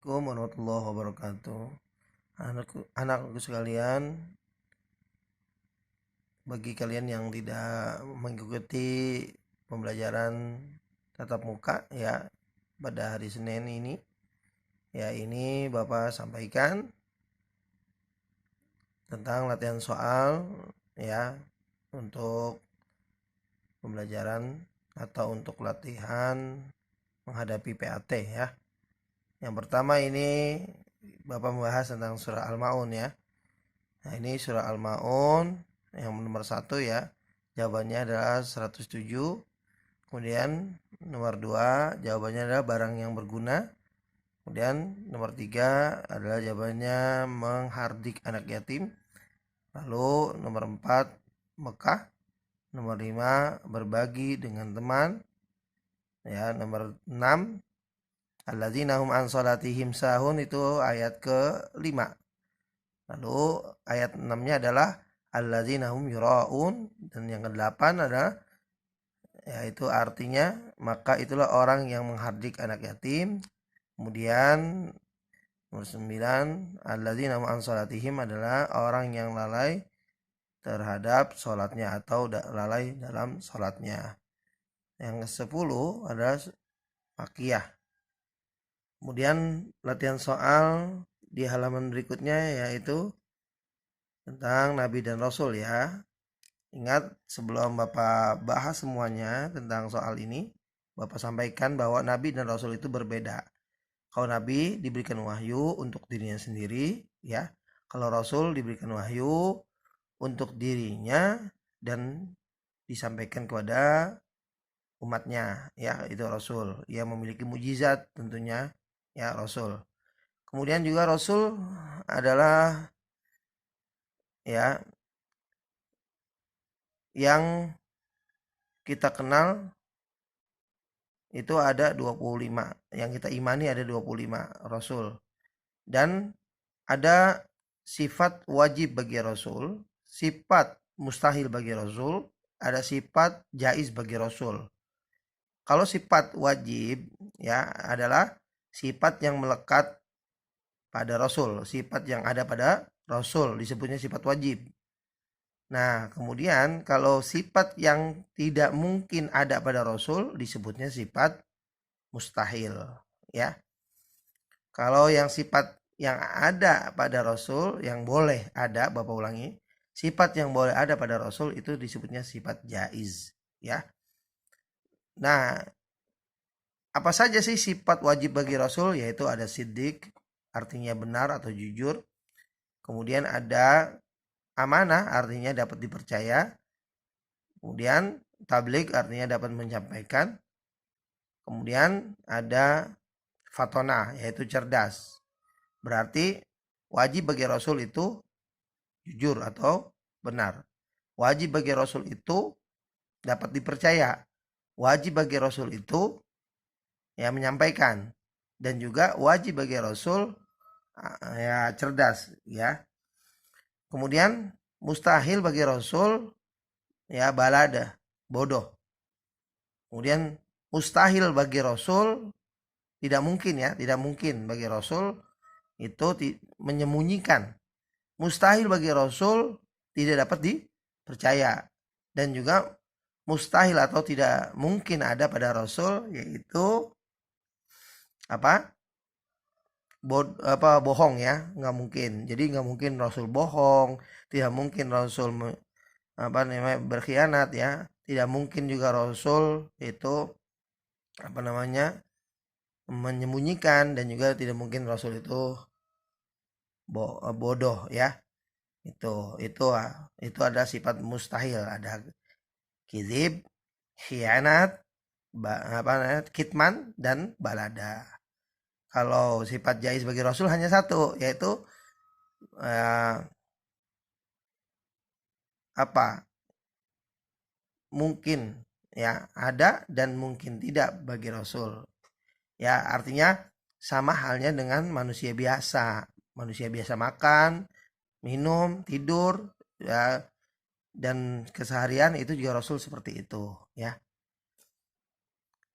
Assalamualaikum warahmatullahi wabarakatuh. Anakku sekalian, bagi kalian yang tidak mengikuti pembelajaran tatap muka ya pada hari Senin ini, ya ini Bapak sampaikan tentang latihan soal ya untuk pembelajaran atau untuk latihan menghadapi PAT ya. Yang pertama ini Bapak membahas tentang surah Al-Maun ya. Nah, ini surah Al-Maun yang nomor 1 ya. Jawabannya adalah 107. Kemudian nomor 2 jawabannya adalah barang yang berguna. Kemudian nomor 3 adalah jawabannya menghardik anak yatim. Lalu nomor 4 Mekah. Nomor 5 berbagi dengan teman. Ya, nomor 6 alladzina hum an salatihim sahun, itu ayat ke-5. Lalu ayat 6-nya adalah alladzina hum yuraun, dan yang ke-8 adalah yaitu artinya maka itulah orang yang menghardik anak yatim. Kemudian nomor 9 alladzina hum an salatihim adalah orang yang lalai terhadap sholatnya atau lalai dalam sholatnya. Yang ke-10 adalah Makiyah. Kemudian latihan soal di halaman berikutnya yaitu tentang Nabi dan Rasul ya. Ingat, sebelum Bapak bahas semuanya tentang soal ini, Bapak sampaikan bahwa Nabi dan Rasul itu berbeda. Kalau Nabi diberikan wahyu untuk dirinya sendiri ya. Kalau Rasul diberikan wahyu untuk dirinya dan disampaikan kepada umatnya ya, itu Rasul. Ia memiliki mujizat tentunya ya, Rasul. Kemudian juga Rasul adalah ya yang kita kenal itu ada 25. Yang kita imani ada 25 Rasul. Dan ada sifat wajib bagi Rasul, sifat mustahil bagi Rasul, ada sifat jaiz bagi Rasul. Kalau sifat wajib ya adalah sifat yang melekat pada Rasul, sifat yang ada pada Rasul disebutnya sifat wajib. Nah, kemudian kalau sifat yang tidak mungkin ada pada Rasul disebutnya sifat mustahil ya. Kalau yang sifat yang ada pada Rasul yang boleh ada, Bapak ulangi, sifat yang boleh ada pada Rasul itu disebutnya sifat jaiz ya. Nah, apa saja sih sifat wajib bagi Rasul? Yaitu ada siddiq, artinya benar atau jujur. Kemudian ada amanah, artinya dapat dipercaya. Kemudian tabligh, artinya dapat menyampaikan. Kemudian ada fatona, yaitu cerdas. Berarti wajib bagi Rasul itu jujur atau benar. Wajib bagi Rasul itu dapat dipercaya. Wajib bagi Rasul itu ya menyampaikan. Dan juga wajib bagi Rasul ya cerdas ya. Kemudian mustahil bagi Rasul ya balada, bodoh. Kemudian mustahil bagi Rasul, tidak mungkin ya, tidak mungkin bagi Rasul itu menyembunyikan. Mustahil bagi Rasul tidak dapat dipercaya. Dan juga mustahil atau tidak mungkin ada pada Rasul yaitu apa? Bohong ya, nggak mungkin. Jadi nggak mungkin Rasul bohong, tidak mungkin Rasul berkhianat ya, tidak mungkin juga Rasul itu menyembunyikan, dan juga tidak mungkin Rasul itu bodoh ya. Itu ada sifat mustahil, ada kizib, khianat, kitman, dan balada. Kalau sifat jaiz bagi Rasul hanya satu, yaitu mungkin ya ada dan mungkin tidak bagi Rasul. Ya, artinya sama halnya dengan manusia biasa. Manusia biasa makan, minum, tidur ya, dan keseharian itu juga Rasul seperti itu ya.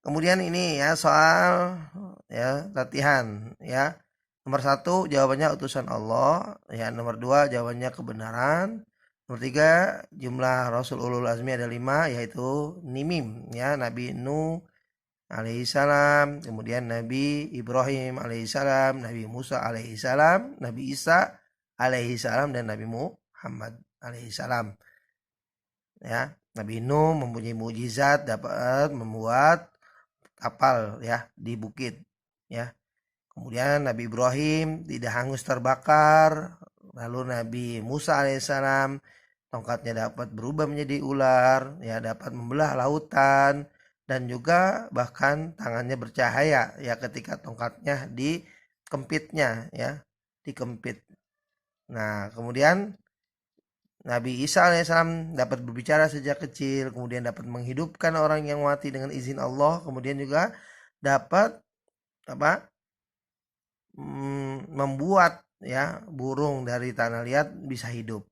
Kemudian ini ya soal ya latihan ya. Nomor 1 jawabannya utusan Allah, ya. Nomor 2 jawabannya kebenaran. Nomor 3 jumlah Rasul ulul azmi ada 5, yaitu Nimim, ya, Nabi Nuh alaihissalam, kemudian Nabi Ibrahim alaihissalam, Nabi Musa alaihissalam, Nabi Isa alaihissalam, dan Nabi Muhammad alaihissalam. Ya, Nabi Nuh mempunyai mukjizat dapat membuat kapal, ya, di bukit, ya. Kemudian Nabi Ibrahim tidak hangus terbakar. Lalu Nabi Musa alaihissalam tongkatnya dapat berubah menjadi ular, ya, dapat membelah lautan, dan juga bahkan tangannya bercahaya, ya, ketika tongkatnya dikempitnya, ya, dikempit. Nah, kemudian Nabi Isa alaihissalam dapat berbicara sejak kecil, kemudian dapat menghidupkan orang yang mati dengan izin Allah, kemudian juga dapat apa? Membuat, ya, burung dari tanah liat bisa hidup.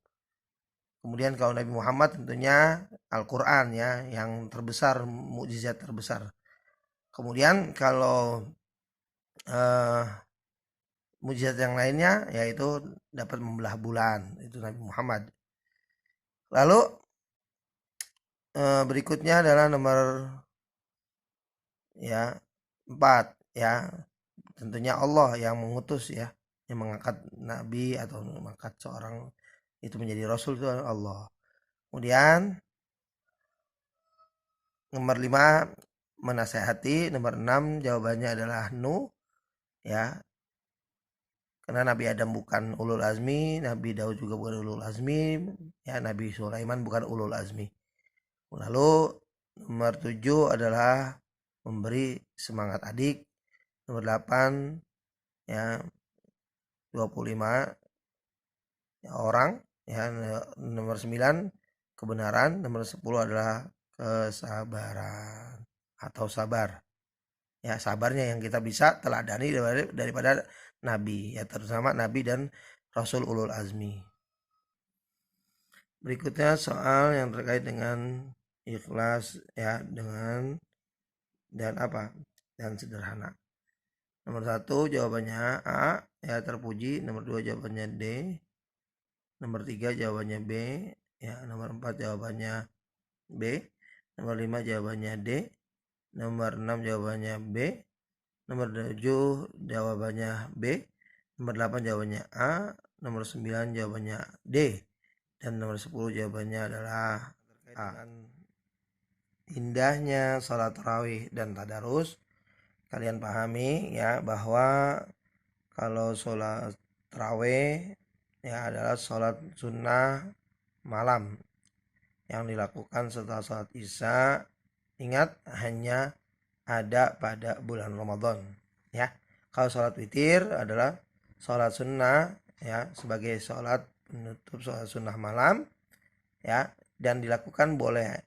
Kemudian kalau Nabi Muhammad tentunya Al-Quran, ya, yang terbesar, mukjizat terbesar. Kemudian kalau mukjizat yang lainnya yaitu dapat membelah bulan, itu Nabi Muhammad. Lalu berikutnya adalah nomor, ya, 4, ya. Tentunya Allah yang mengutus, ya, yang mengangkat nabi atau mengangkat seorang itu menjadi rasul itu Allah. Kemudian nomor 5 menasehati, nomor 6 jawabannya adalah Nuh, ya. Karena Nabi Adam bukan ulul azmi, Nabi Daud juga bukan ulul azmi, ya, Nabi Sulaiman bukan ulul azmi. Lalu nomor 7 adalah memberi semangat adik. Nomor 8, ya, 25 orang, ya. Nomor 9 kebenaran. Nomor 10 adalah kesabaran atau sabar, ya, sabarnya yang kita bisa teladani daripada nabi, ya, terutama nabi dan rasul ulul azmi. Berikutnya soal yang terkait dengan ikhlas, ya, dengan dan apa dan sederhana. Nomor 1 jawabannya A, ya, terpuji. Nomor 2 jawabannya D. Nomor 3 jawabannya B, ya. Nomor 4 jawabannya B. Nomor 5 jawabannya D. Nomor 6 jawabannya B. Nomor 7 jawabannya B. Nomor 8 jawabannya A. Nomor 9 jawabannya D. Dan nomor 10 jawabannya adalah A. Indahnya sholat tarawih dan tadarus, kalian pahami, ya, bahwa kalau sholat tarawih, ya, adalah sholat sunnah malam yang dilakukan setelah sholat isya. Ingat, hanya ada pada bulan Ramadan, ya. Kalau sholat witir adalah sholat sunnah, ya, sebagai sholat penutup sholat sunnah malam, ya, dan dilakukan boleh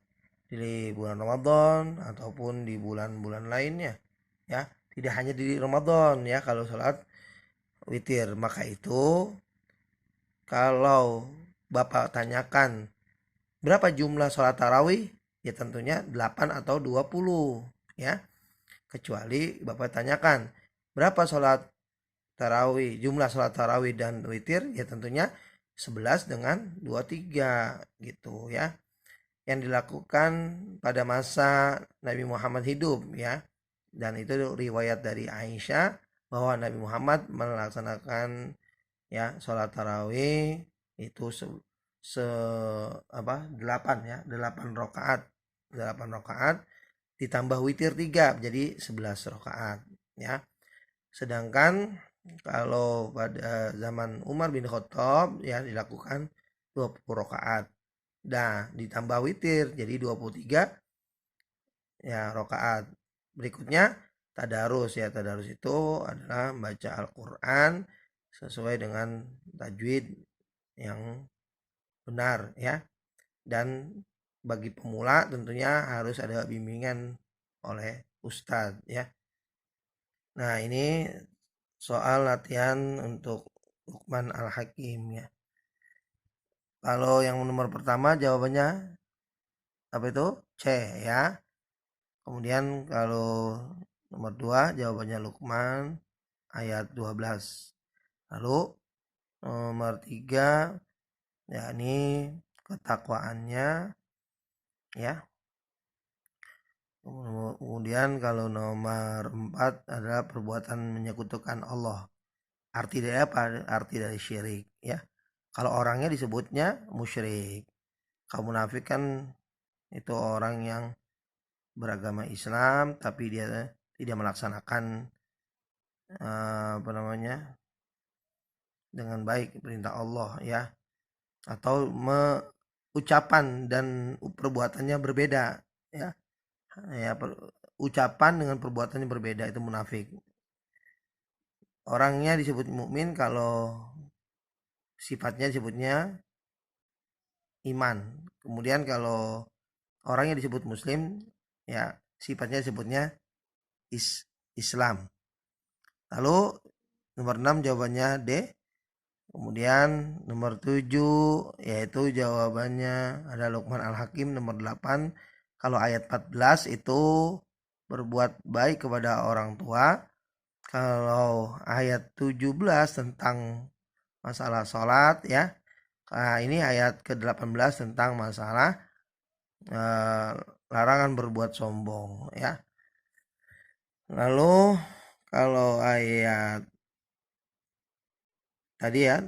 di bulan Ramadan ataupun di bulan-bulan lainnya, ya, tidak hanya di Ramadan, ya, kalau sholat witir. Maka itu kalau Bapak tanyakan berapa jumlah sholat tarawih, ya, tentunya 8 atau 20, ya. Kecuali Bapak tanyakan berapa sholat tarawih, jumlah sholat tarawih dan witir, ya, tentunya 11 dengan 23, gitu, ya, yang dilakukan pada masa Nabi Muhammad hidup, ya. Dan itu riwayat dari Aisyah bahwa Nabi Muhammad melaksanakan, ya, sholat tarawih itu 8, ya, 8 rakaat. 8 rakaat ditambah witir 3 jadi 11 rakaat, ya. Sedangkan kalau pada zaman Umar bin Khattab, ya, dilakukan 20 rakaat. Nah, ditambah witir jadi 23, ya, rakaat. Berikutnya tadarus, ya. Tadarus itu adalah membaca Al-Qur'an sesuai dengan tajwid yang benar, ya. Dan bagi pemula tentunya harus ada bimbingan oleh ustadz, ya. Nah, ini soal latihan untuk Luqman Al-Hakim, ya. Kalau yang nomor pertama jawabannya apa itu? C, ya. Kemudian kalau nomor 2 jawabannya Luqman ayat 12. Lalu nomor 3 yakni ketakwaannya, ya. Kemudian kalau nomor 4 adalah perbuatan menyekutukan Allah. Arti dari apa? Arti dari syirik, ya. Kalau orangnya disebutnya musyrik. Kalau munafik kan itu orang yang beragama Islam tapi dia tidak melaksanakan apa namanya dengan baik perintah Allah, ya, atau ucapan dan perbuatannya berbeda, ya. Ucapan dengan perbuatannya berbeda itu munafik. Orangnya disebut mukmin kalau sifatnya disebutnya iman. Kemudian kalau orangnya disebut muslim, ya sifatnya disebutnya Islam. Lalu nomor 6 jawabannya D. Kemudian nomor 7 yaitu jawabannya ada Luqman Al-Hakim. Nomor 8 kalau ayat 14 itu berbuat baik kepada orang tua. Kalau ayat 17 tentang masalah sholat, ya. Nah, ini ayat ke-18 tentang masalah larangan berbuat sombong, ya. Lalu kalau ayat tadi ya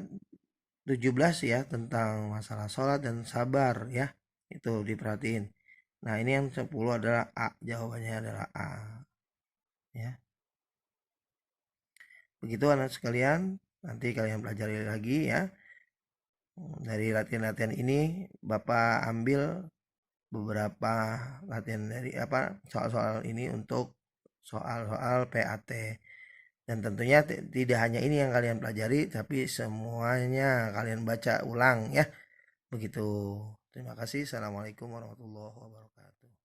17 ya tentang masalah sholat dan sabar, ya. Itu diperhatiin. Nah, ini yang 10 adalah A. Jawabannya adalah A, ya. Begitu anak sekalian, nanti kalian pelajari lagi, ya. Dari latihan-latihan ini Bapak ambil beberapa latihan dari soal-soal ini untuk soal-soal PAT. Dan tentunya tidak hanya ini yang kalian pelajari, tapi semuanya kalian baca ulang, ya. Begitu. Terima kasih. Assalamualaikum warahmatullahi wabarakatuh.